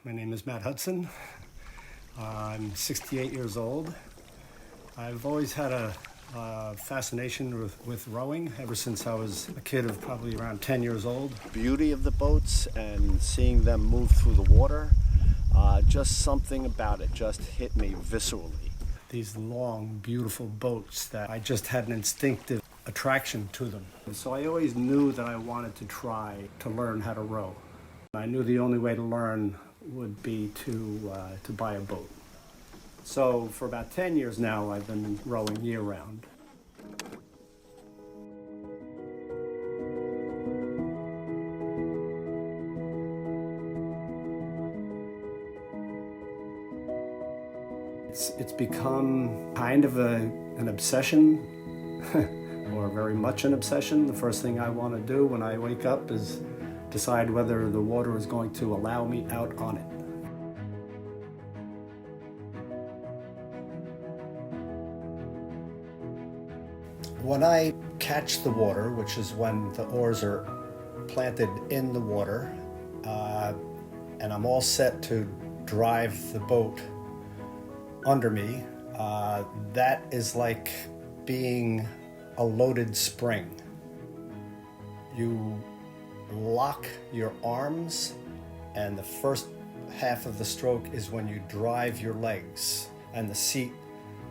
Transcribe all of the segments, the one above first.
My name is Matt Hudson. I'm 68 years old. I've always had a fascination with rowing ever since I was a kid of probably around 10 years old. Beauty of the boats and seeing them move through the water, just something about it just hit me viscerally. These long, beautiful boats that I just had an instinctive attraction to them. And so I always knew that I wanted to try to learn how to row. I knew the only way to learn would be to buy a boat. So for about 10 years now, I've been rowing year-round. It's become kind of an obsession, or very much an obsession. The first thing I want to do when I wake up is decide whether the water is going to allow me out on it. When I catch the water, which is when the oars are planted in the water, and I'm all set to drive the boat under me, that is like being a loaded spring. You lock your arms, and the first half of the stroke is when you drive your legs, and the seat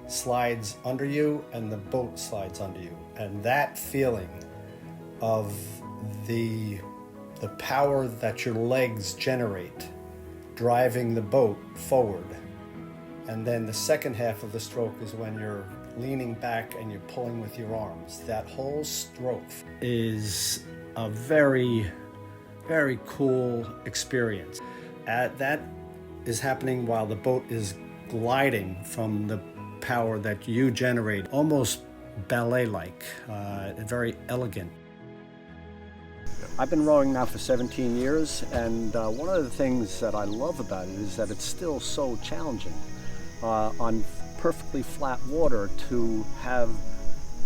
slides under you and the boat slides under you. And that feeling of the power that your legs generate driving the boat forward. And then the second half of the stroke is when you're leaning back and you're pulling with your arms. That whole stroke is a very, very cool experience. That is happening while the boat is gliding from the power that you generate, almost ballet-like, very elegant. I've been rowing now for 17 years, and one of the things that I love about it is that it's still so challenging. On perfectly flat water to have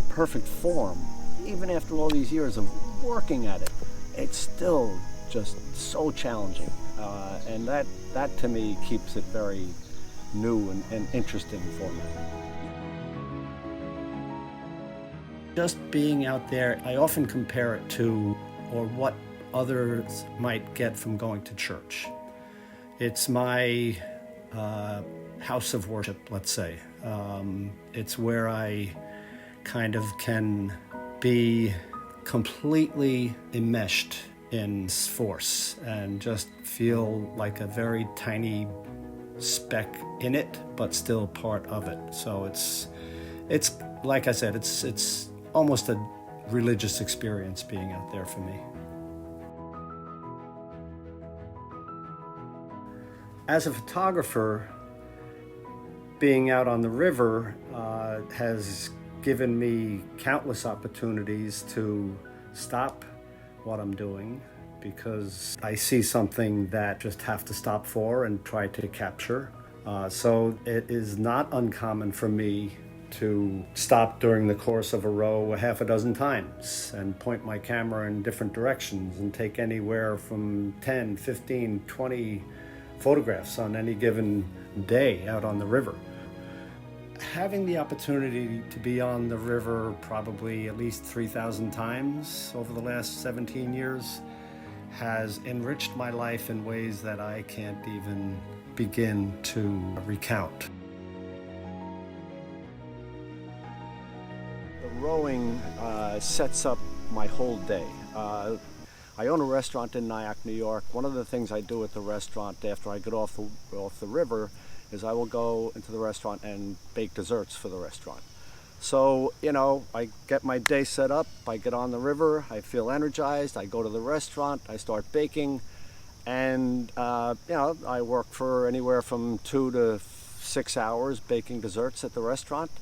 perfect form, even after all these years of working at it, it's still just so challenging. And that to me keeps it very new and interesting for me. Just being out there, I often compare it to, or what others might get from going to church. It's my house of worship, let's say. It's where I kind of can be completely enmeshed in force and just feel like a very tiny speck in it, but still part of it. So it's like I said, it's almost a religious experience being out there for me. As a photographer, being out on the river has given me countless opportunities to stop what I'm doing, because I see something that just have to stop for and try to capture. So it is not uncommon for me to stop during the course of a row a half a dozen times and point my camera in different directions and take anywhere from 10, 15, 20 photographs on any given day out on the river. Having the opportunity to be on the river probably at least 3,000 times over the last 17 years has enriched my life in ways that I can't even begin to recount. The rowing sets up my whole day. I own a restaurant in Nyack, New York. One of the things I do at the restaurant after I get off the river is I will go into the restaurant and bake desserts for the restaurant. So, I get my day set up, I get on the river, I feel energized, I go to the restaurant, I start baking, and, I work for anywhere from 2 to 6 hours baking desserts at the restaurant.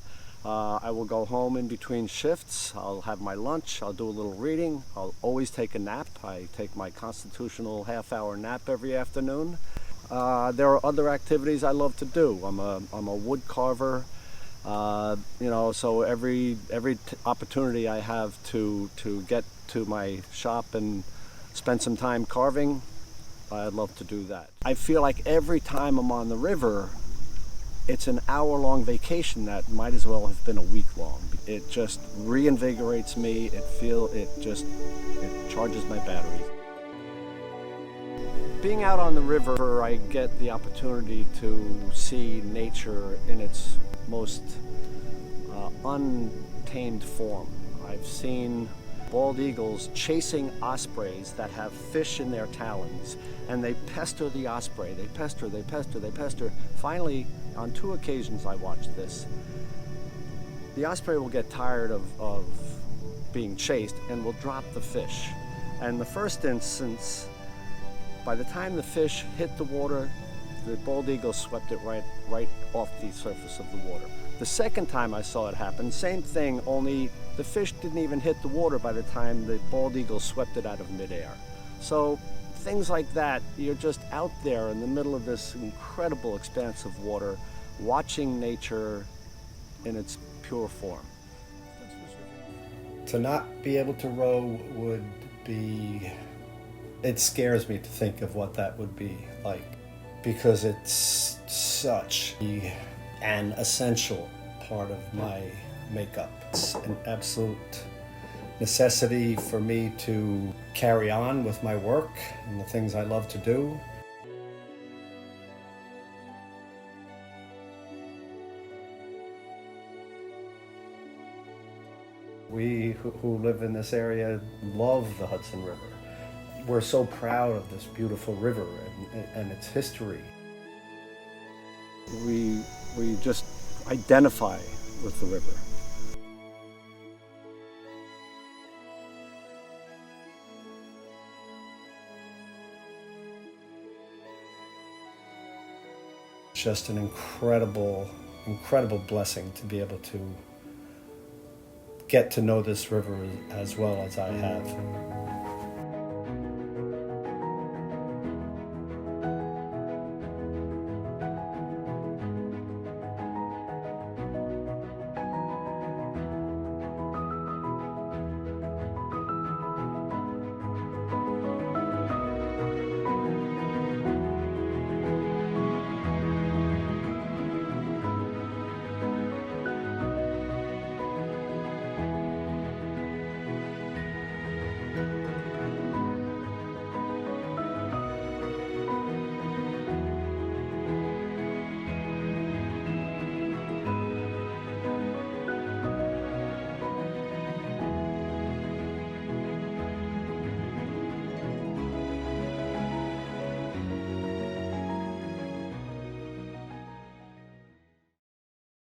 I will go home in between shifts, I'll have my lunch, I'll do a little reading, I'll always take a nap. I take my constitutional half-hour nap every afternoon. There are other activities I love to do. I'm a wood carver, so every opportunity I have to get to my shop and spend some time carving, I'd love to do that. I feel like every time I'm on the river, it's an hour-long vacation that might as well have been a week long. It just reinvigorates me. It charges my batteries. Being out on the river, I get the opportunity to see nature in its most untamed form. I've seen bald eagles chasing ospreys that have fish in their talons, and they pester the osprey. They pester, they pester, they pester. Finally, on 2 occasions I watched this, the osprey will get tired of being chased and will drop the fish. And the first instance, by the time the fish hit the water, the bald eagle swept it right off the surface of the water. The second time I saw it happen, same thing, only the fish didn't even hit the water by the time the bald eagle swept it out of midair. So things like that, you're just out there in the middle of this incredible expanse of water, watching nature in its pure form. To not be able to row would be, it scares me to think of what that would be like, because it's such an essential part of my makeup. It's an absolute necessity for me to carry on with my work and the things I love to do. We who live in this area love the Hudson River. We're so proud of this beautiful river and its history. We just identify with the river. Just an incredible blessing to be able to get to know this river as well as I have.